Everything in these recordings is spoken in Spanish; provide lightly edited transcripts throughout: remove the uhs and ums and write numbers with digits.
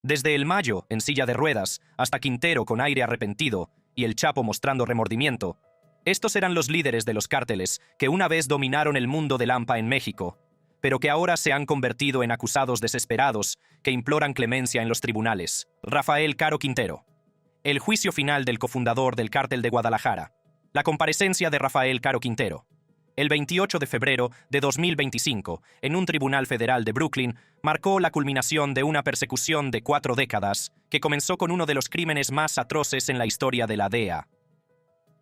Desde el Mayo, en silla de ruedas, hasta Quintero con aire arrepentido y el Chapo mostrando remordimiento, estos eran los líderes de los cárteles que una vez dominaron el mundo del AMPA en México, pero que ahora se han convertido en acusados desesperados que imploran clemencia en los tribunales. Rafael Caro Quintero. El juicio final del cofundador del Cártel de Guadalajara. La comparecencia de Rafael Caro Quintero. El 28 de febrero de 2025, en un tribunal federal de Brooklyn, marcó la culminación de una persecución de 4 décadas que comenzó con uno de los crímenes más atroces en la historia de la DEA.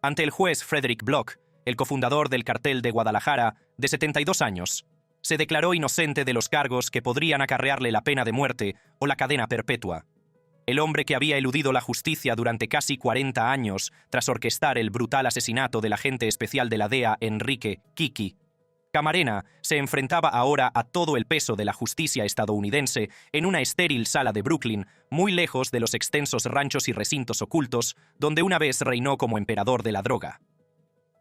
Ante el juez Frederick Bloch, el cofundador del Cártel de Guadalajara, de 72 años, se declaró inocente de los cargos que podrían acarrearle la pena de muerte o la cadena perpetua. El hombre que había eludido la justicia durante casi 40 años tras orquestar el brutal asesinato del agente especial de la DEA, Enrique Kiki Camarena, se enfrentaba ahora a todo el peso de la justicia estadounidense en una estéril sala de Brooklyn, muy lejos de los extensos ranchos y recintos ocultos donde una vez reinó como emperador de la droga.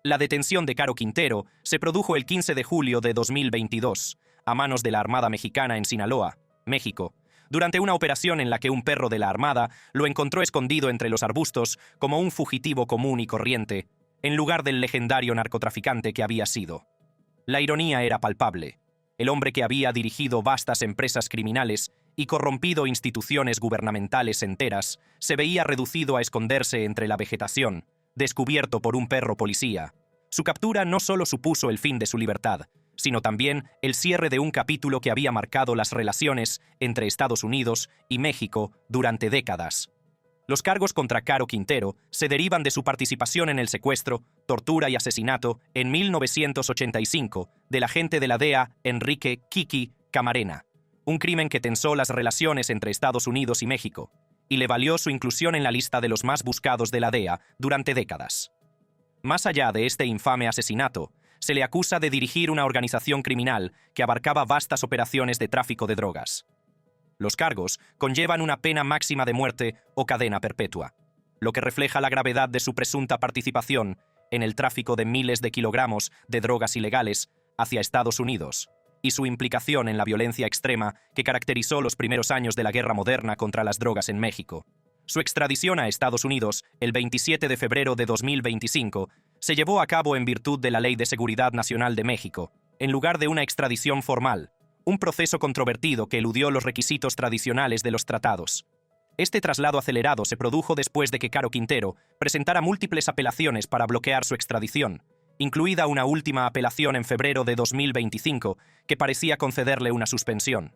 La detención de Caro Quintero se produjo el 15 de julio de 2022, a manos de la Armada Mexicana en Sinaloa, México, durante una operación en la que un perro de la Armada lo encontró escondido entre los arbustos como un fugitivo común y corriente, en lugar del legendario narcotraficante que había sido. La ironía era palpable. El hombre que había dirigido vastas empresas criminales y corrompido instituciones gubernamentales enteras se veía reducido a esconderse entre la vegetación, descubierto por un perro policía. Su captura no solo supuso el fin de su libertad, sino también el cierre de un capítulo que había marcado las relaciones entre Estados Unidos y México durante décadas. Los cargos contra Caro Quintero se derivan de su participación en el secuestro, tortura y asesinato en 1985 del agente de la DEA Enrique Kiki Camarena, un crimen que tensó las relaciones entre Estados Unidos y México y le valió su inclusión en la lista de los más buscados de la DEA durante décadas. Más allá de este infame asesinato, se le acusa de dirigir una organización criminal que abarcaba vastas operaciones de tráfico de drogas. Los cargos conllevan una pena máxima de muerte o cadena perpetua, lo que refleja la gravedad de su presunta participación en el tráfico de miles de kilogramos de drogas ilegales hacia Estados Unidos y su implicación en la violencia extrema que caracterizó los primeros años de la guerra moderna contra las drogas en México. Su extradición a Estados Unidos, el 27 de febrero de 2025, se llevó a cabo en virtud de la Ley de Seguridad Nacional de México, en lugar de una extradición formal, un proceso controvertido que eludió los requisitos tradicionales de los tratados. Este traslado acelerado se produjo después de que Caro Quintero presentara múltiples apelaciones para bloquear su extradición, incluida una última apelación en febrero de 2025 que parecía concederle una suspensión.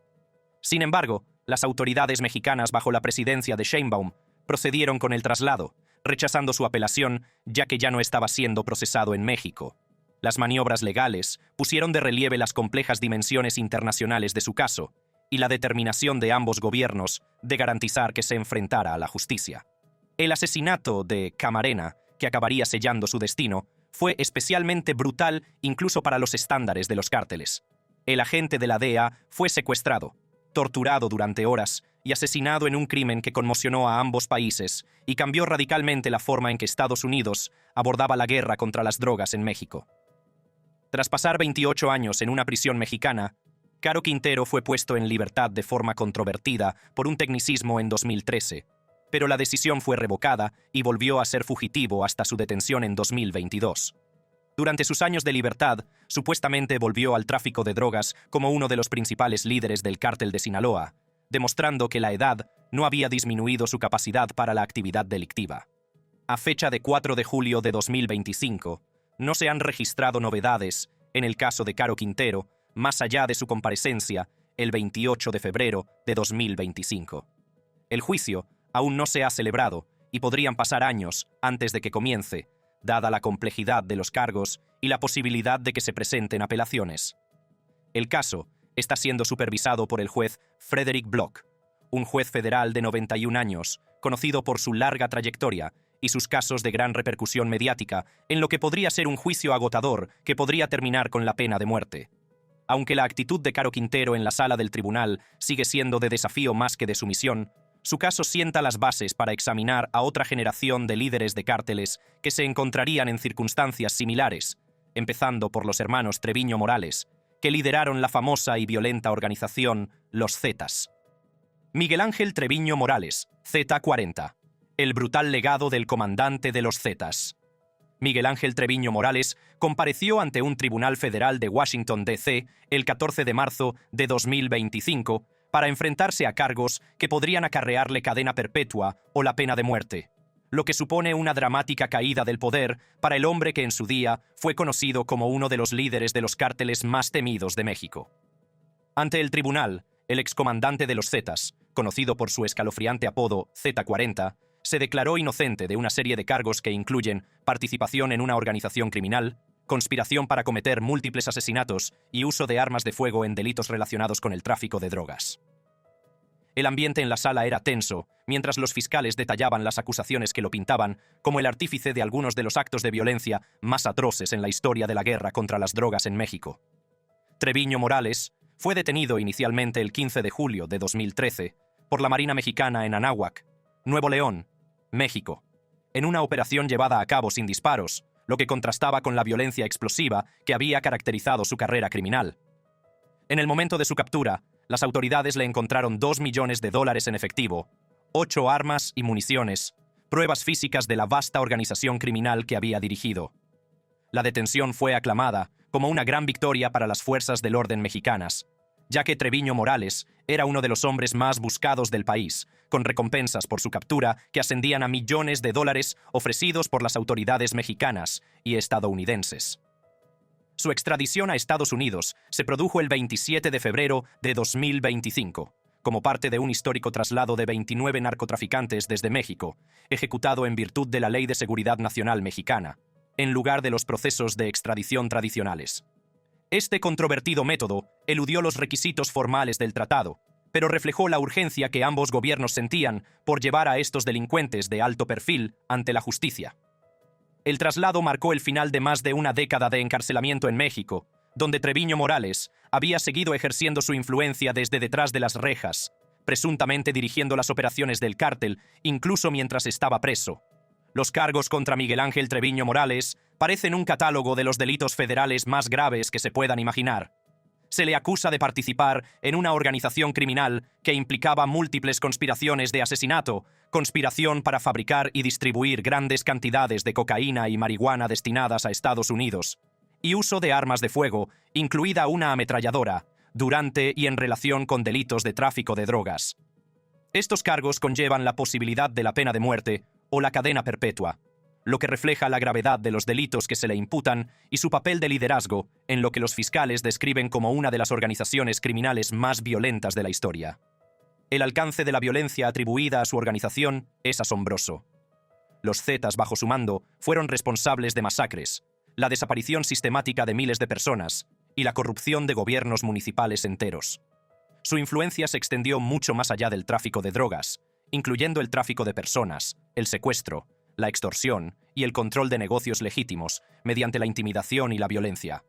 Sin embargo, las autoridades mexicanas bajo la presidencia de Sheinbaum procedieron con el traslado, rechazando su apelación ya que ya no estaba siendo procesado en México. Las maniobras legales pusieron de relieve las complejas dimensiones internacionales de su caso y la determinación de ambos gobiernos de garantizar que se enfrentara a la justicia. El asesinato de Camarena, que acabaría sellando su destino, fue especialmente brutal incluso para los estándares de los cárteles. El agente de la DEA fue secuestrado, torturado durante horas y asesinado en un crimen que conmocionó a ambos países y cambió radicalmente la forma en que Estados Unidos abordaba la guerra contra las drogas en México. Tras pasar 28 años en una prisión mexicana, Caro Quintero fue puesto en libertad de forma controvertida por un tecnicismo en 2013, pero la decisión fue revocada y volvió a ser fugitivo hasta su detención en 2022. Durante sus años de libertad, supuestamente volvió al tráfico de drogas como uno de los principales líderes del cártel de Sinaloa, demostrando que la edad no había disminuido su capacidad para la actividad delictiva. A fecha de 4 de julio de 2025, no se han registrado novedades en el caso de Caro Quintero, más allá de su comparecencia el 28 de febrero de 2025. El juicio aún no se ha celebrado y podrían pasar años antes de que comience, dada la complejidad de los cargos y la posibilidad de que se presenten apelaciones. El caso está siendo supervisado por el juez Frederick Bloch, un juez federal de 91 años, conocido por su larga trayectoria y sus casos de gran repercusión mediática, en lo que podría ser un juicio agotador que podría terminar con la pena de muerte. Aunque la actitud de Caro Quintero en la sala del tribunal sigue siendo de desafío más que de sumisión, su caso sienta las bases para examinar a otra generación de líderes de cárteles que se encontrarían en circunstancias similares, empezando por los hermanos Treviño Morales, que lideraron la famosa y violenta organización Los Zetas. Miguel Ángel Treviño Morales, Z40. El brutal legado del comandante de los Zetas. Miguel Ángel Treviño Morales compareció ante un tribunal federal de Washington, D.C. el 14 de marzo de 2025 para enfrentarse a cargos que podrían acarrearle cadena perpetua o la pena de muerte, lo que supone una dramática caída del poder para el hombre que en su día fue conocido como uno de los líderes de los cárteles más temidos de México. Ante el tribunal, el excomandante de los Zetas, conocido por su escalofriante apodo Z40, se declaró inocente de una serie de cargos que incluyen participación en una organización criminal, conspiración para cometer múltiples asesinatos y uso de armas de fuego en delitos relacionados con el tráfico de drogas. El ambiente en la sala era tenso, mientras los fiscales detallaban las acusaciones que lo pintaban como el artífice de algunos de los actos de violencia más atroces en la historia de la guerra contra las drogas en México. Treviño Morales fue detenido inicialmente el 15 de julio de 2013 por la Marina Mexicana en Anáhuac, Nuevo León, México, en una operación llevada a cabo sin disparos, lo que contrastaba con la violencia explosiva que había caracterizado su carrera criminal. En el momento de su captura, las autoridades le encontraron $2 millones en efectivo, 8 armas y municiones, pruebas físicas de la vasta organización criminal que había dirigido. La detención fue aclamada como una gran victoria para las fuerzas del orden mexicanas, ya que Treviño Morales era uno de los hombres más buscados del país, con recompensas por su captura que ascendían a millones de dólares ofrecidos por las autoridades mexicanas y estadounidenses. Su extradición a Estados Unidos se produjo el 27 de febrero de 2025, como parte de un histórico traslado de 29 narcotraficantes desde México, ejecutado en virtud de la Ley de Seguridad Nacional Mexicana, en lugar de los procesos de extradición tradicionales. Este controvertido método eludió los requisitos formales del tratado, pero reflejó la urgencia que ambos gobiernos sentían por llevar a estos delincuentes de alto perfil ante la justicia. El traslado marcó el final de más de una década de encarcelamiento en México, donde Treviño Morales había seguido ejerciendo su influencia desde detrás de las rejas, presuntamente dirigiendo las operaciones del cártel, incluso mientras estaba preso. Los cargos contra Miguel Ángel Treviño Morales parecen un catálogo de los delitos federales más graves que se puedan imaginar. Se le acusa de participar en una organización criminal que implicaba múltiples conspiraciones de asesinato, conspiración para fabricar y distribuir grandes cantidades de cocaína y marihuana destinadas a Estados Unidos, y uso de armas de fuego, incluida una ametralladora, durante y en relación con delitos de tráfico de drogas. Estos cargos conllevan la posibilidad de la pena de muerte o la cadena perpetua, lo que refleja la gravedad de los delitos que se le imputan y su papel de liderazgo en lo que los fiscales describen como una de las organizaciones criminales más violentas de la historia. El alcance de la violencia atribuida a su organización es asombroso. Los Zetas bajo su mando fueron responsables de masacres, la desaparición sistemática de miles de personas y la corrupción de gobiernos municipales enteros. Su influencia se extendió mucho más allá del tráfico de drogas, incluyendo el tráfico de personas, el secuestro, la extorsión y el control de negocios legítimos mediante la intimidación y la violencia.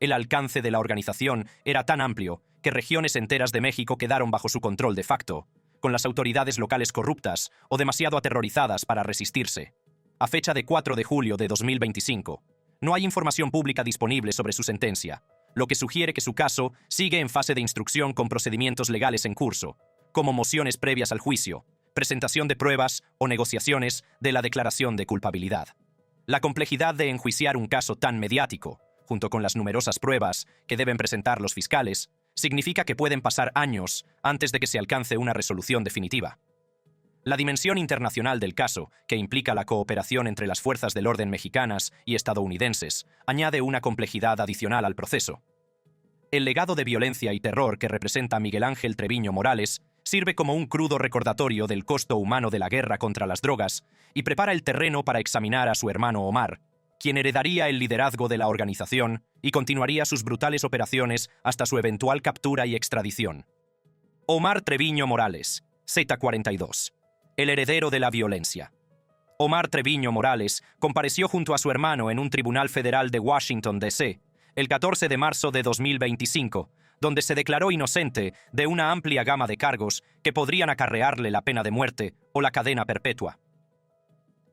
El alcance de la organización era tan amplio que regiones enteras de México quedaron bajo su control de facto, con las autoridades locales corruptas o demasiado aterrorizadas para resistirse. A fecha de 4 de julio de 2025, no hay información pública disponible sobre su sentencia, lo que sugiere que su caso sigue en fase de instrucción con procedimientos legales en curso, como mociones previas al juicio, presentación de pruebas o negociaciones de la declaración de culpabilidad. La complejidad de enjuiciar un caso tan mediático, junto con las numerosas pruebas que deben presentar los fiscales, significa que pueden pasar años antes de que se alcance una resolución definitiva. La dimensión internacional del caso, que implica la cooperación entre las fuerzas del orden mexicanas y estadounidenses, añade una complejidad adicional al proceso. El legado de violencia y terror que representa Miguel Ángel Treviño Morales sirve como un crudo recordatorio del costo humano de la guerra contra las drogas y prepara el terreno para examinar a su hermano Omar, quien heredaría el liderazgo de la organización y continuaría sus brutales operaciones hasta su eventual captura y extradición. Omar Treviño Morales, Z42, el heredero de la violencia. Omar Treviño Morales compareció junto a su hermano en un tribunal federal de Washington, D.C., el 14 de marzo de 2025, donde se declaró inocente de una amplia gama de cargos que podrían acarrearle la pena de muerte o la cadena perpetua.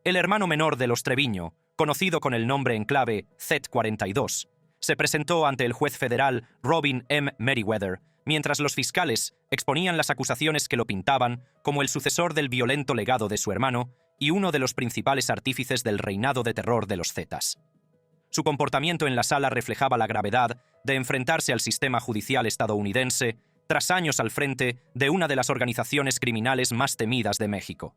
El hermano menor de los Treviño, conocido con el nombre en clave Z42, se presentó ante el juez federal Robin M. Meriwether mientras los fiscales exponían las acusaciones que lo pintaban como el sucesor del violento legado de su hermano y uno de los principales artífices del reinado de terror de los Zetas. Su comportamiento en la sala reflejaba la gravedad de enfrentarse al sistema judicial estadounidense tras años al frente de una de las organizaciones criminales más temidas de México.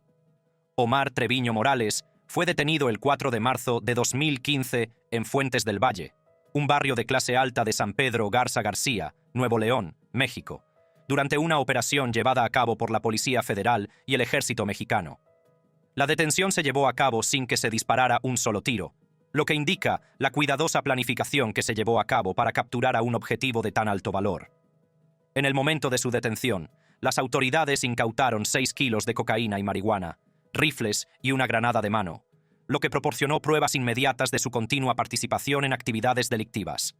Omar Treviño Morales fue detenido el 4 de marzo de 2015 en Fuentes del Valle, un barrio de clase alta de San Pedro Garza García, Nuevo León, México, durante una operación llevada a cabo por la Policía Federal y el Ejército Mexicano. La detención se llevó a cabo sin que se disparara un solo tiro, lo que indica la cuidadosa planificación que se llevó a cabo para capturar a un objetivo de tan alto valor. En el momento de su detención, las autoridades incautaron 6 kilos de cocaína y marihuana, rifles y una granada de mano, lo que proporcionó pruebas inmediatas de su continua participación en actividades delictivas.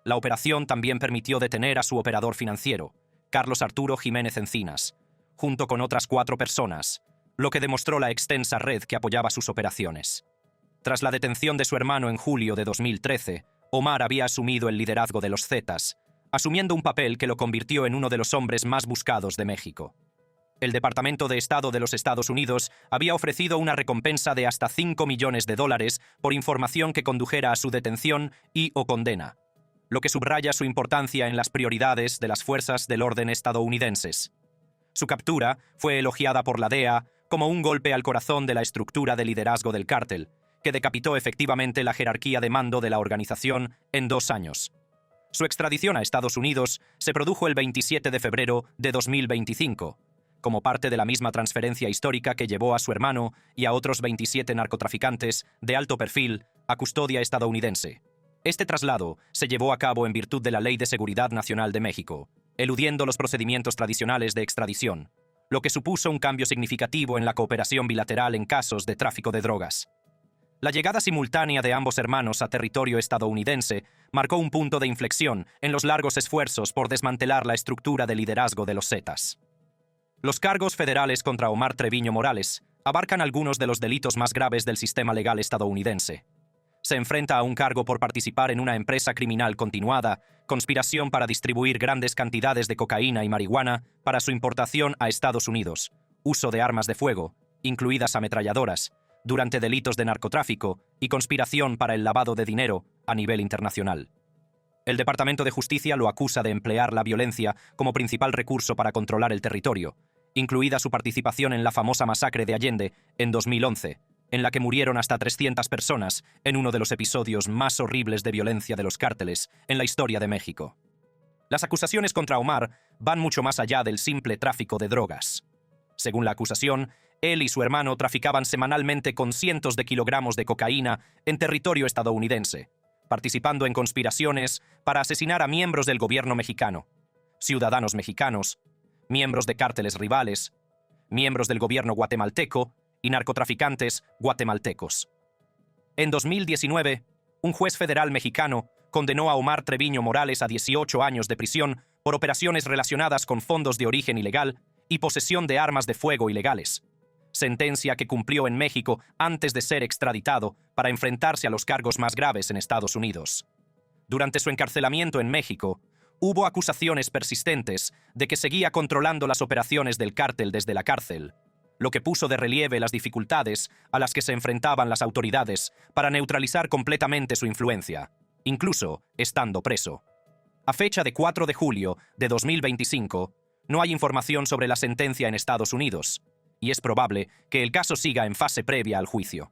La operación también permitió detener a su operador financiero, Carlos Arturo Jiménez Encinas, junto con otras 4 personas, lo que demostró la extensa red que apoyaba sus operaciones. Tras la detención de su hermano en julio de 2013, Omar había asumido el liderazgo de los Zetas, asumiendo un papel que lo convirtió en uno de los hombres más buscados de México. El Departamento de Estado de los Estados Unidos había ofrecido una recompensa de hasta $5 millones por información que condujera a su detención y/o condena, lo que subraya su importancia en las prioridades de las fuerzas del orden estadounidenses. Su captura fue elogiada por la DEA como un golpe al corazón de la estructura de liderazgo del cártel, que decapitó efectivamente la jerarquía de mando de la organización en 2 años. Su extradición a Estados Unidos se produjo el 27 de febrero de 2025, como parte de la misma transferencia histórica que llevó a su hermano y a otros 27 narcotraficantes de alto perfil a custodia estadounidense. Este traslado se llevó a cabo en virtud de la Ley de Seguridad Nacional de México, eludiendo los procedimientos tradicionales de extradición, lo que supuso un cambio significativo en la cooperación bilateral en casos de tráfico de drogas. La llegada simultánea de ambos hermanos a territorio estadounidense marcó un punto de inflexión en los largos esfuerzos por desmantelar la estructura de liderazgo de los Zetas. Los cargos federales contra Omar Treviño Morales abarcan algunos de los delitos más graves del sistema legal estadounidense. Se enfrenta a un cargo por participar en una empresa criminal continuada, conspiración para distribuir grandes cantidades de cocaína y marihuana para su importación a Estados Unidos, uso de armas de fuego, incluidas ametralladoras, durante delitos de narcotráfico y conspiración para el lavado de dinero a nivel internacional. El Departamento de Justicia lo acusa de emplear la violencia como principal recurso para controlar el territorio, incluida su participación en la famosa masacre de Allende en 2011, en la que murieron hasta 300 personas en uno de los episodios más horribles de violencia de los cárteles en la historia de México. Las acusaciones contra Omar van mucho más allá del simple tráfico de drogas. Según la acusación, él y su hermano traficaban semanalmente con cientos de kilogramos de cocaína en territorio estadounidense, participando en conspiraciones para asesinar a miembros del gobierno mexicano, ciudadanos mexicanos, miembros de cárteles rivales, miembros del gobierno guatemalteco y narcotraficantes guatemaltecos. En 2019, un juez federal mexicano condenó a Omar Treviño Morales a 18 años de prisión por operaciones relacionadas con fondos de origen ilegal y posesión de armas de fuego ilegales, sentencia que cumplió en México antes de ser extraditado para enfrentarse a los cargos más graves en Estados Unidos. Durante su encarcelamiento en México, hubo acusaciones persistentes de que seguía controlando las operaciones del cártel desde la cárcel, lo que puso de relieve las dificultades a las que se enfrentaban las autoridades para neutralizar completamente su influencia, incluso estando preso. A fecha de 4 de julio de 2025, no hay información sobre la sentencia en Estados Unidos, y es probable que el caso siga en fase previa al juicio.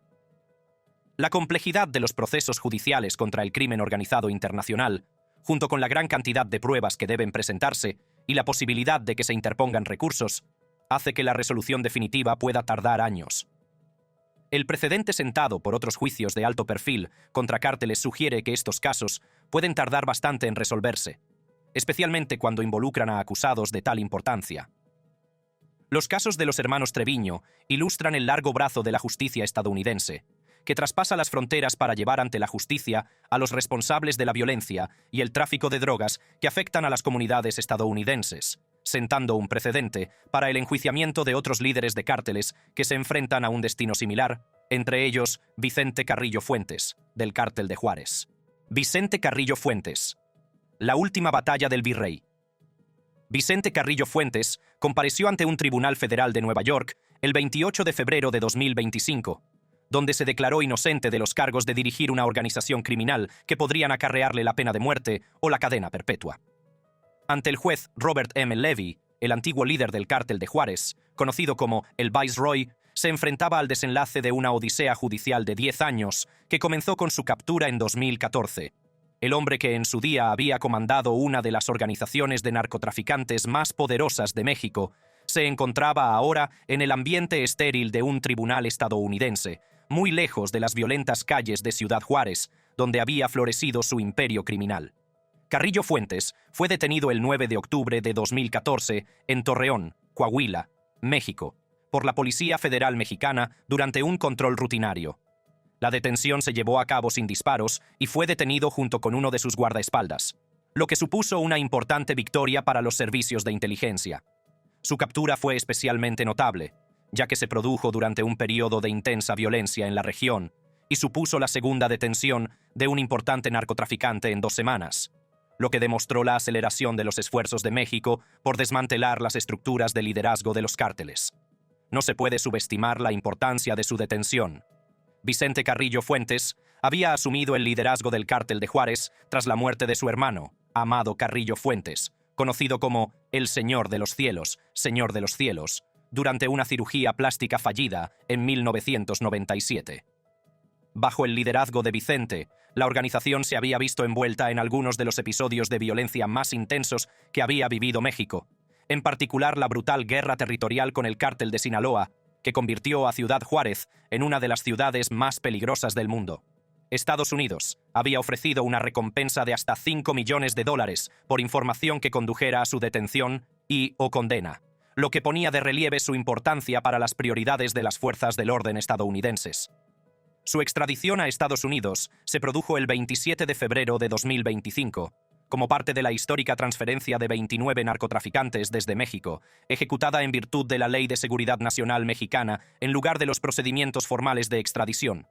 La complejidad de los procesos judiciales contra el crimen organizado internacional, junto con la gran cantidad de pruebas que deben presentarse y la posibilidad de que se interpongan recursos, hace que la resolución definitiva pueda tardar años. El precedente sentado por otros juicios de alto perfil contra cárteles sugiere que estos casos pueden tardar bastante en resolverse, especialmente cuando involucran a acusados de tal importancia. Los casos de los hermanos Treviño ilustran el largo brazo de la justicia estadounidense, que traspasa las fronteras para llevar ante la justicia a los responsables de la violencia y el tráfico de drogas que afectan a las comunidades estadounidenses, sentando un precedente para el enjuiciamiento de otros líderes de cárteles que se enfrentan a un destino similar, entre ellos Vicente Carrillo Fuentes, del Cártel de Juárez. Vicente Carrillo Fuentes. La última batalla del virrey. Vicente Carrillo Fuentes compareció ante un tribunal federal de Nueva York el 28 de febrero de 2025, donde se declaró inocente de los cargos de dirigir una organización criminal que podrían acarrearle la pena de muerte o la cadena perpetua. Ante el juez Robert M. Levy, el antiguo líder del cártel de Juárez, conocido como el Viceroy, se enfrentaba al desenlace de una odisea judicial de 10 años que comenzó con su captura en 2014. El hombre que en su día había comandado una de las organizaciones de narcotraficantes más poderosas de México se encontraba ahora en el ambiente estéril de un tribunal estadounidense, muy lejos de las violentas calles de Ciudad Juárez, donde había florecido su imperio criminal. Carrillo Fuentes fue detenido el 9 de octubre de 2014 en Torreón, Coahuila, México, por la Policía Federal Mexicana durante un control rutinario. La detención se llevó a cabo sin disparos y fue detenido junto con uno de sus guardaespaldas, lo que supuso una importante victoria para los servicios de inteligencia. Su captura fue especialmente notable, ya que se produjo durante un periodo de intensa violencia en la región y supuso la segunda detención de un importante narcotraficante en 2 semanas, lo que demostró la aceleración de los esfuerzos de México por desmantelar las estructuras de liderazgo de los cárteles. No se puede subestimar la importancia de su detención. Vicente Carrillo Fuentes había asumido el liderazgo del cártel de Juárez tras la muerte de su hermano, Amado Carrillo Fuentes, conocido como el Señor de los Cielos, durante una cirugía plástica fallida en 1997. Bajo el liderazgo de Vicente, la organización se había visto envuelta en algunos de los episodios de violencia más intensos que había vivido México, en particular la brutal guerra territorial con el cártel de Sinaloa, que convirtió a Ciudad Juárez en una de las ciudades más peligrosas del mundo. Estados Unidos había ofrecido una recompensa de hasta $5 millones por información que condujera a su detención o condena, lo que ponía de relieve su importancia para las prioridades de las fuerzas del orden estadounidenses. Su extradición a Estados Unidos se produjo el 27 de febrero de 2025, como parte de la histórica transferencia de 29 narcotraficantes desde México, ejecutada en virtud de la Ley de Seguridad Nacional Mexicana en lugar de los procedimientos formales de extradición.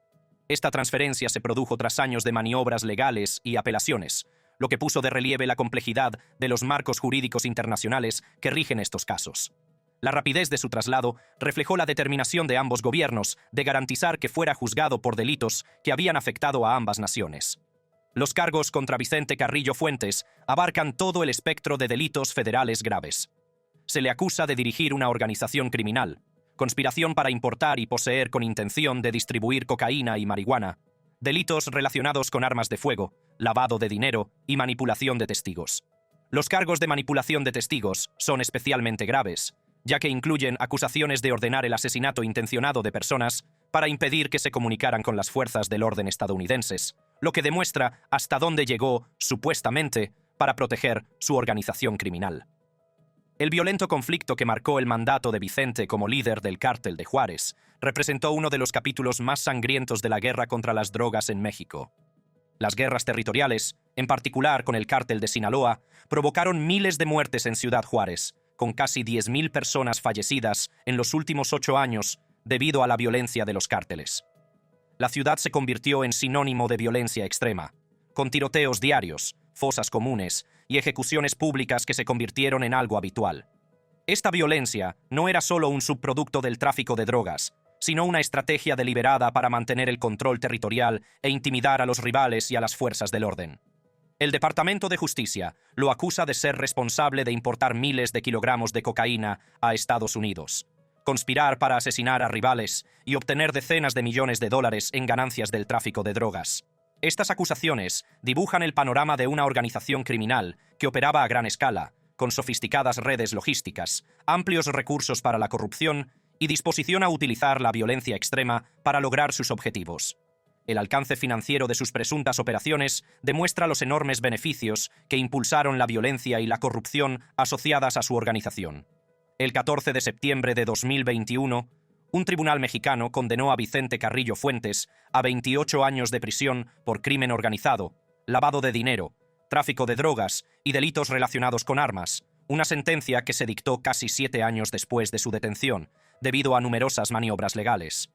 Esta transferencia se produjo tras años de maniobras legales y apelaciones, lo que puso de relieve la complejidad de los marcos jurídicos internacionales que rigen estos casos. La rapidez de su traslado reflejó la determinación de ambos gobiernos de garantizar que fuera juzgado por delitos que habían afectado a ambas naciones. Los cargos contra Vicente Carrillo Fuentes abarcan todo el espectro de delitos federales graves. Se le acusa de dirigir una organización criminal, conspiración para importar y poseer con intención de distribuir cocaína y marihuana, delitos relacionados con armas de fuego, lavado de dinero y manipulación de testigos. Los cargos de manipulación de testigos son especialmente graves, ya que incluyen acusaciones de ordenar el asesinato intencionado de personas para impedir que se comunicaran con las fuerzas del orden estadounidenses, lo que demuestra hasta dónde llegó, supuestamente, para proteger su organización criminal. El violento conflicto que marcó el mandato de Vicente como líder del cártel de Juárez representó uno de los capítulos más sangrientos de la guerra contra las drogas en México. Las guerras territoriales, en particular con el cártel de Sinaloa, provocaron miles de muertes en Ciudad Juárez, con casi 10.000 personas fallecidas en los últimos 8 años debido a la violencia de los cárteles. La ciudad se convirtió en sinónimo de violencia extrema, con tiroteos diarios, fosas comunes y ejecuciones públicas que se convirtieron en algo habitual. Esta violencia no era solo un subproducto del tráfico de drogas, sino una estrategia deliberada para mantener el control territorial e intimidar a los rivales y a las fuerzas del orden. El Departamento de Justicia lo acusa de ser responsable de importar miles de kilogramos de cocaína a Estados Unidos, conspirar para asesinar a rivales y obtener decenas de millones de dólares en ganancias del tráfico de drogas. Estas acusaciones dibujan el panorama de una organización criminal que operaba a gran escala, con sofisticadas redes logísticas, amplios recursos para la corrupción y disposición a utilizar la violencia extrema para lograr sus objetivos. El alcance financiero de sus presuntas operaciones demuestra los enormes beneficios que impulsaron la violencia y la corrupción asociadas a su organización. El 14 de septiembre de 2021, un tribunal mexicano condenó a Vicente Carrillo Fuentes a 28 años de prisión por crimen organizado, lavado de dinero, tráfico de drogas y delitos relacionados con armas, una sentencia que se dictó casi 7 años después de su detención, debido a numerosas maniobras legales.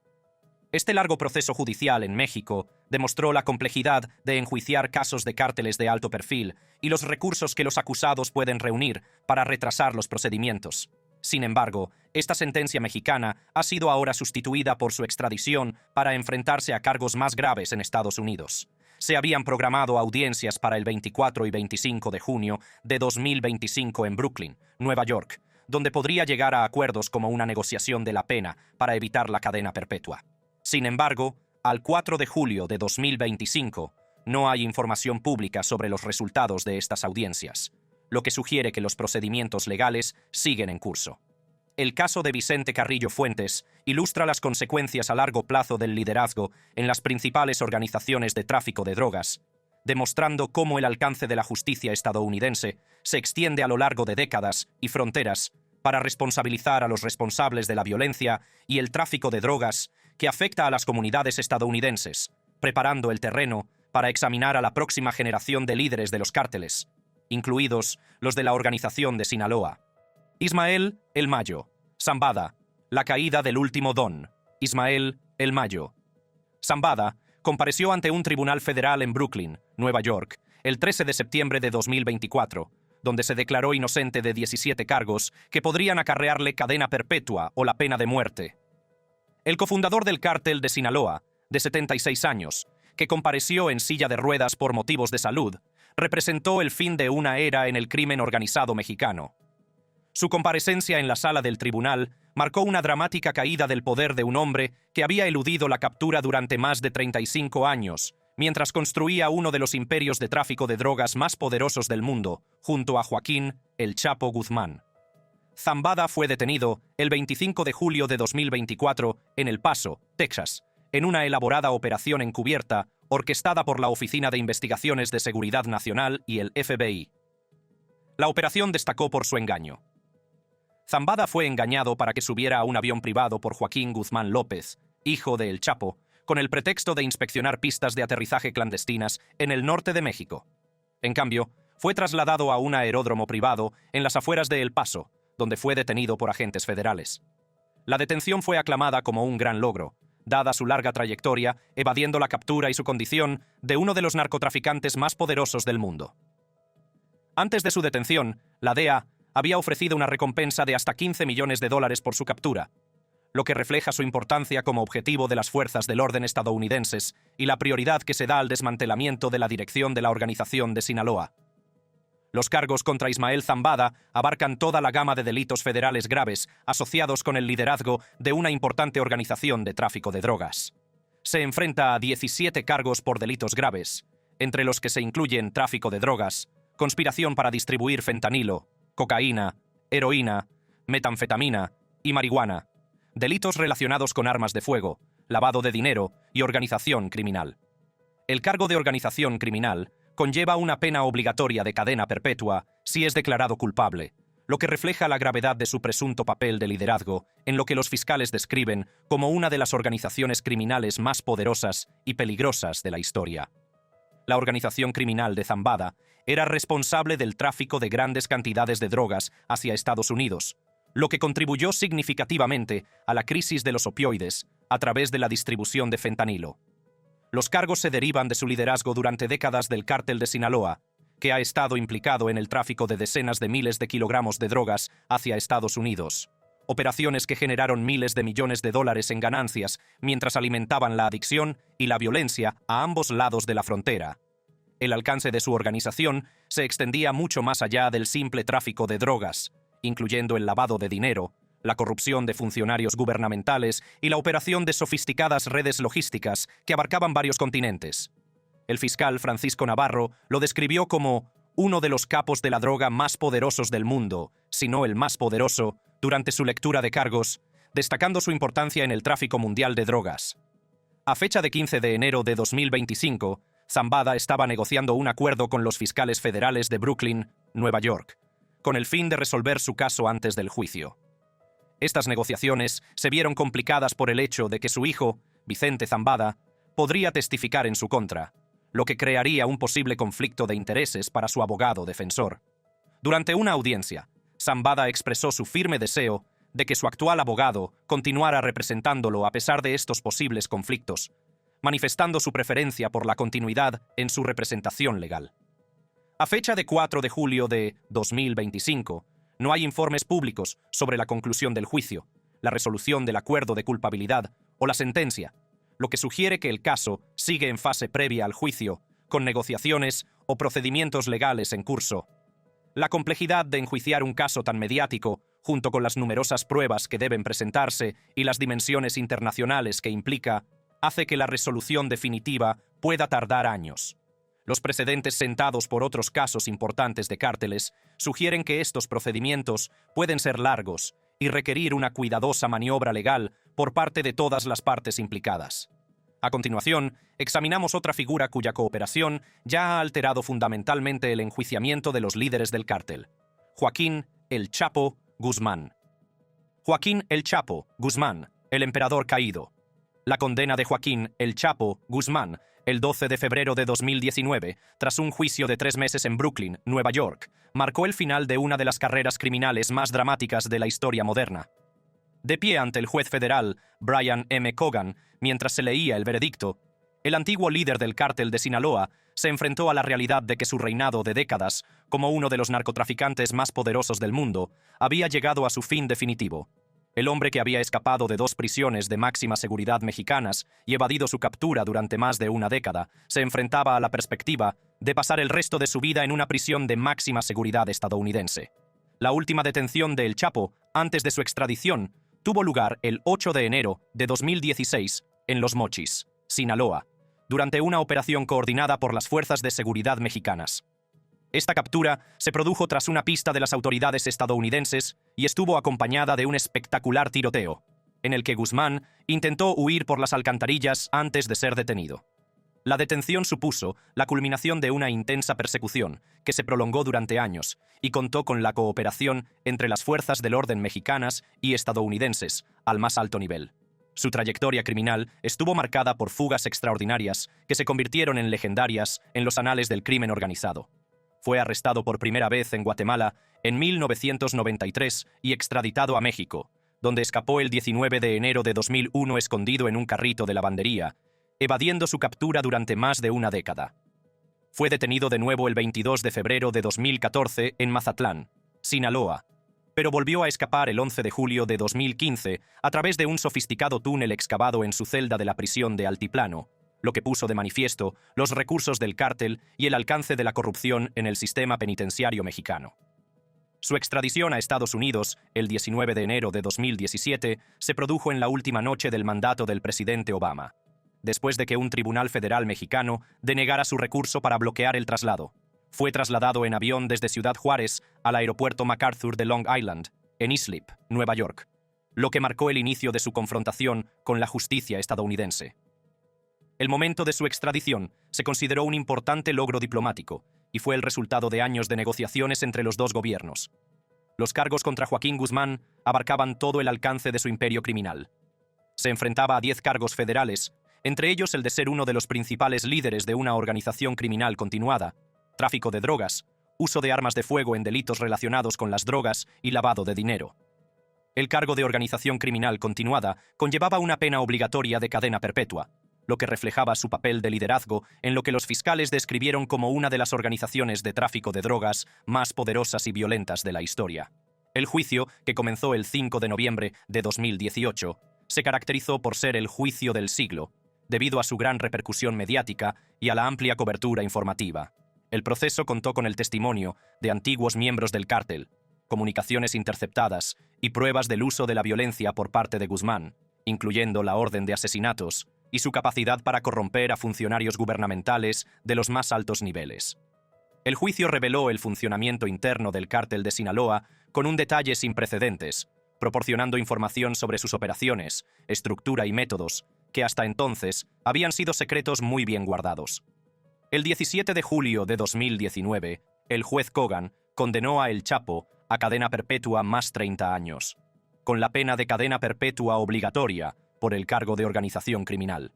Este largo proceso judicial en México demostró la complejidad de enjuiciar casos de cárteles de alto perfil y los recursos que los acusados pueden reunir para retrasar los procedimientos. Sin embargo, esta sentencia mexicana ha sido ahora sustituida por su extradición para enfrentarse a cargos más graves en Estados Unidos. Se habían programado audiencias para el 24 y 25 de junio de 2025 en Brooklyn, Nueva York, donde podría llegar a acuerdos como una negociación de la pena para evitar la cadena perpetua. Sin embargo, al 4 de julio de 2025, no hay información pública sobre los resultados de estas audiencias, lo que sugiere que los procedimientos legales siguen en curso. El caso de Vicente Carrillo Fuentes ilustra las consecuencias a largo plazo del liderazgo en las principales organizaciones de tráfico de drogas, demostrando cómo el alcance de la justicia estadounidense se extiende a lo largo de décadas y fronteras para responsabilizar a los responsables de la violencia y el tráfico de drogas que afecta a las comunidades estadounidenses, preparando el terreno para examinar a la próxima generación de líderes de los cárteles, incluidos los de la organización de Sinaloa. Ismael El Mayo. Zambada. La caída del último don. Ismael El Mayo. Zambada compareció ante un tribunal federal en Brooklyn, Nueva York, el 13 de septiembre de 2024, donde se declaró inocente de 17 cargos que podrían acarrearle cadena perpetua o la pena de muerte. El cofundador del cártel de Sinaloa, de 76 años, que compareció en silla de ruedas por motivos de salud, representó el fin de una era en el crimen organizado mexicano. Su comparecencia en la sala del tribunal marcó una dramática caída del poder de un hombre que había eludido la captura durante más de 35 años, mientras construía uno de los imperios de tráfico de drogas más poderosos del mundo, junto a Joaquín El Chapo Guzmán. Zambada fue detenido el 25 de julio de 2024 en El Paso, Texas, en una elaborada operación encubierta orquestada por la Oficina de Investigaciones de Seguridad Nacional y el FBI. La operación destacó por su engaño. Zambada fue engañado para que subiera a un avión privado por Joaquín Guzmán López, hijo de El Chapo, con el pretexto de inspeccionar pistas de aterrizaje clandestinas en el norte de México. En cambio, fue trasladado a un aeródromo privado en las afueras de El Paso, donde fue detenido por agentes federales. La detención fue aclamada como un gran logro, dada su larga trayectoria, evadiendo la captura y su condición de uno de los narcotraficantes más poderosos del mundo. Antes de su detención, la DEA había ofrecido una recompensa de hasta $15 millones por su captura, lo que refleja su importancia como objetivo de las fuerzas del orden estadounidenses y la prioridad que se da al desmantelamiento de la dirección de la organización de Sinaloa. Los cargos contra Ismael Zambada abarcan toda la gama de delitos federales graves asociados con el liderazgo de una importante organización de tráfico de drogas. Se enfrenta a 17 cargos por delitos graves, entre los que se incluyen tráfico de drogas, conspiración para distribuir fentanilo, cocaína, heroína, metanfetamina y marihuana, delitos relacionados con armas de fuego, lavado de dinero y organización criminal. El cargo de organización criminal conlleva una pena obligatoria de cadena perpetua si es declarado culpable, lo que refleja la gravedad de su presunto papel de liderazgo en lo que los fiscales describen como una de las organizaciones criminales más poderosas y peligrosas de la historia. La organización criminal de Zambada era responsable del tráfico de grandes cantidades de drogas hacia Estados Unidos, lo que contribuyó significativamente a la crisis de los opioides a través de la distribución de fentanilo. Los cargos se derivan de su liderazgo durante décadas del cártel de Sinaloa, que ha estado implicado en el tráfico de decenas de miles de kilogramos de drogas hacia Estados Unidos, operaciones que generaron miles de millones de dólares en ganancias mientras alimentaban la adicción y la violencia a ambos lados de la frontera. El alcance de su organización se extendía mucho más allá del simple tráfico de drogas, incluyendo el lavado de dinero, la corrupción de funcionarios gubernamentales y la operación de sofisticadas redes logísticas que abarcaban varios continentes. El fiscal Francisco Navarro lo describió como uno de los capos de la droga más poderosos del mundo, si no el más poderoso, durante su lectura de cargos, destacando su importancia en el tráfico mundial de drogas. A fecha de 15 de enero de 2025, Zambada estaba negociando un acuerdo con los fiscales federales de Brooklyn, Nueva York, con el fin de resolver su caso antes del juicio. Estas negociaciones se vieron complicadas por el hecho de que su hijo, Vicente Zambada, podría testificar en su contra, lo que crearía un posible conflicto de intereses para su abogado defensor. Durante una audiencia, Zambada expresó su firme deseo de que su actual abogado continuara representándolo a pesar de estos posibles conflictos, manifestando su preferencia por la continuidad en su representación legal. A fecha de 4 de julio de 2025, no hay informes públicos sobre la conclusión del juicio, la resolución del acuerdo de culpabilidad o la sentencia, lo que sugiere que el caso sigue en fase previa al juicio, con negociaciones o procedimientos legales en curso. La complejidad de enjuiciar un caso tan mediático, junto con las numerosas pruebas que deben presentarse y las dimensiones internacionales que implica, hace que la resolución definitiva pueda tardar años. Los precedentes sentados por otros casos importantes de cárteles sugieren que estos procedimientos pueden ser largos y requerir una cuidadosa maniobra legal por parte de todas las partes implicadas. A continuación, examinamos otra figura cuya cooperación ya ha alterado fundamentalmente el enjuiciamiento de los líderes del cártel: Joaquín El Chapo Guzmán. Joaquín El Chapo Guzmán, el emperador caído. La condena de Joaquín El Chapo Guzmán el 12 de febrero de 2019, tras un juicio de 3 meses en Brooklyn, Nueva York, marcó el final de una de las carreras criminales más dramáticas de la historia moderna. De pie ante el juez federal Brian M. Cogan, mientras se leía el veredicto, el antiguo líder del cártel de Sinaloa se enfrentó a la realidad de que su reinado de décadas, como uno de los narcotraficantes más poderosos del mundo, había llegado a su fin definitivo. El hombre que había escapado de 2 prisiones de máxima seguridad mexicanas y evadido su captura durante más de una década, se enfrentaba a la perspectiva de pasar el resto de su vida en una prisión de máxima seguridad estadounidense. La última detención de El Chapo, antes de su extradición, tuvo lugar el 8 de enero de 2016 en Los Mochis, Sinaloa, durante una operación coordinada por las fuerzas de seguridad mexicanas. Esta captura se produjo tras una pista de las autoridades estadounidenses y estuvo acompañada de un espectacular tiroteo, en el que Guzmán intentó huir por las alcantarillas antes de ser detenido. La detención supuso la culminación de una intensa persecución que se prolongó durante años y contó con la cooperación entre las fuerzas del orden mexicanas y estadounidenses al más alto nivel. Su trayectoria criminal estuvo marcada por fugas extraordinarias que se convirtieron en legendarias en los anales del crimen organizado. Fue arrestado por primera vez en Guatemala en 1993 y extraditado a México, donde escapó el 19 de enero de 2001 escondido en un carrito de lavandería, evadiendo su captura durante más de una década. Fue detenido de nuevo el 22 de febrero de 2014 en Mazatlán, Sinaloa, pero volvió a escapar el 11 de julio de 2015 a través de un sofisticado túnel excavado en su celda de la prisión de Altiplano, lo que puso de manifiesto los recursos del cártel y el alcance de la corrupción en el sistema penitenciario mexicano. Su extradición a Estados Unidos, el 19 de enero de 2017, se produjo en la última noche del mandato del presidente Obama, después de que un tribunal federal mexicano denegara su recurso para bloquear el traslado. Fue trasladado en avión desde Ciudad Juárez al aeropuerto MacArthur de Long Island, en Islip, Nueva York, lo que marcó el inicio de su confrontación con la justicia estadounidense. El momento de su extradición se consideró un importante logro diplomático y fue el resultado de años de negociaciones entre los dos gobiernos. Los cargos contra Joaquín Guzmán abarcaban todo el alcance de su imperio criminal. Se enfrentaba a 10 cargos federales, entre ellos el de ser uno de los principales líderes de una organización criminal continuada, tráfico de drogas, uso de armas de fuego en delitos relacionados con las drogas y lavado de dinero. El cargo de organización criminal continuada conllevaba una pena obligatoria de cadena perpetua, lo que reflejaba su papel de liderazgo en lo que los fiscales describieron como una de las organizaciones de tráfico de drogas más poderosas y violentas de la historia. El juicio, que comenzó el 5 de noviembre de 2018, se caracterizó por ser el juicio del siglo, debido a su gran repercusión mediática y a la amplia cobertura informativa. El proceso contó con el testimonio de antiguos miembros del cártel, comunicaciones interceptadas y pruebas del uso de la violencia por parte de Guzmán, incluyendo la orden de asesinatos, y su capacidad para corromper a funcionarios gubernamentales de los más altos niveles. El juicio reveló el funcionamiento interno del cártel de Sinaloa con un detalle sin precedentes, proporcionando información sobre sus operaciones, estructura y métodos, que hasta entonces habían sido secretos muy bien guardados. El 17 de julio de 2019, el juez Cogan condenó a El Chapo a cadena perpetua más 30 años, con la pena de cadena perpetua obligatoria por el cargo de organización criminal.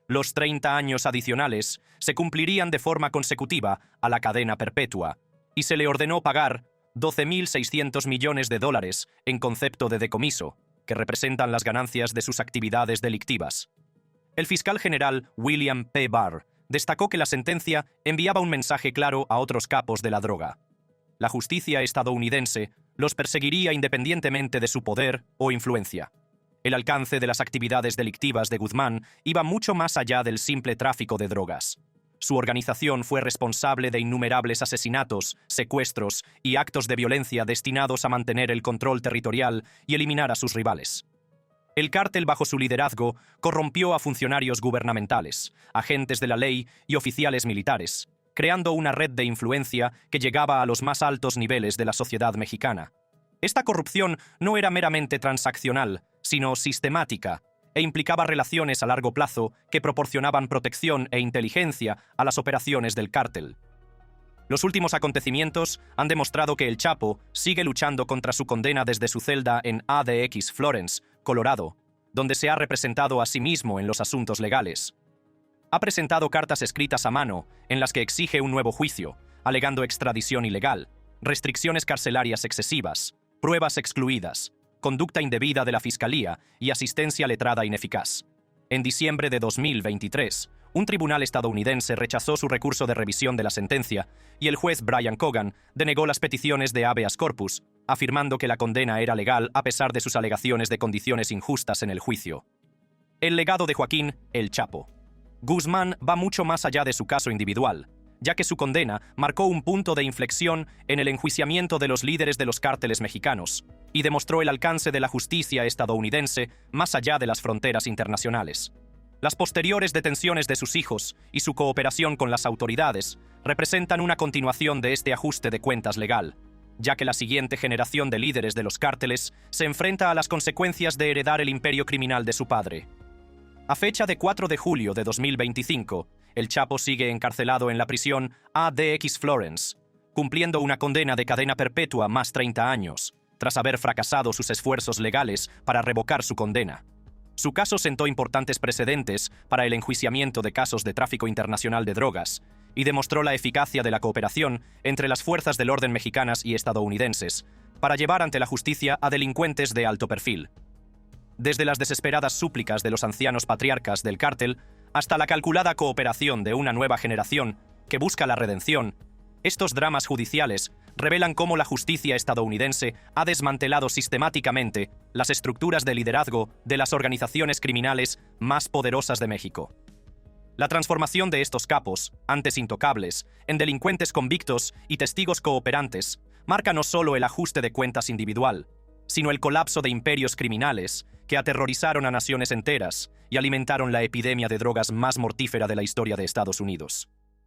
Los 30 años adicionales se cumplirían de forma consecutiva a la cadena perpetua, y se le ordenó pagar $12.600 millones en concepto de decomiso, que representan las ganancias de sus actividades delictivas. El fiscal general William P. Barr destacó que la sentencia enviaba un mensaje claro a otros capos de la droga. La justicia estadounidense los perseguiría independientemente de su poder o influencia. El alcance de las actividades delictivas de Guzmán iba mucho más allá del simple tráfico de drogas. Su organización fue responsable de innumerables asesinatos, secuestros y actos de violencia destinados a mantener el control territorial y eliminar a sus rivales. El cártel, bajo su liderazgo, corrompió a funcionarios gubernamentales, agentes de la ley y oficiales militares, creando una red de influencia que llegaba a los más altos niveles de la sociedad mexicana. Esta corrupción no era meramente transaccional, sino sistemática, e implicaba relaciones a largo plazo que proporcionaban protección e inteligencia a las operaciones del cártel. Los últimos acontecimientos han demostrado que el Chapo sigue luchando contra su condena desde su celda en ADX Florence, Colorado, donde se ha representado a sí mismo en los asuntos legales. Ha presentado cartas escritas a mano en las que exige un nuevo juicio, alegando extradición ilegal, restricciones carcelarias excesivas, pruebas excluidas, conducta indebida de la Fiscalía y asistencia letrada ineficaz. En diciembre de 2023, un tribunal estadounidense rechazó su recurso de revisión de la sentencia y el juez Brian Cogan denegó las peticiones de habeas corpus, afirmando que la condena era legal a pesar de sus alegaciones de condiciones injustas en el juicio. El legado de Joaquín El Chapo Guzmán va mucho más allá de su caso individual, ya que su condena marcó un punto de inflexión en el enjuiciamiento de los líderes de los cárteles mexicanos y demostró el alcance de la justicia estadounidense más allá de las fronteras internacionales. Las posteriores detenciones de sus hijos y su cooperación con las autoridades representan una continuación de este ajuste de cuentas legal, ya que la siguiente generación de líderes de los cárteles se enfrenta a las consecuencias de heredar el imperio criminal de su padre. A fecha de 4 de julio de 2025, el Chapo sigue encarcelado en la prisión ADX Florence, cumpliendo una condena de cadena perpetua más 30 años, tras haber fracasado sus esfuerzos legales para revocar su condena. Su caso sentó importantes precedentes para el enjuiciamiento de casos de tráfico internacional de drogas y demostró la eficacia de la cooperación entre las fuerzas del orden mexicanas y estadounidenses para llevar ante la justicia a delincuentes de alto perfil. Desde las desesperadas súplicas de los ancianos patriarcas del cártel hasta la calculada cooperación de una nueva generación que busca la redención, estos dramas judiciales revelan cómo la justicia estadounidense ha desmantelado sistemáticamente las estructuras de liderazgo de las organizaciones criminales más poderosas de México. La transformación de estos capos, antes intocables, en delincuentes convictos y testigos cooperantes, marca no solo el ajuste de cuentas individual, sino el colapso de imperios criminales que aterrorizaron a naciones enteras y alimentaron la epidemia de drogas más mortífera de la historia de Estados Unidos.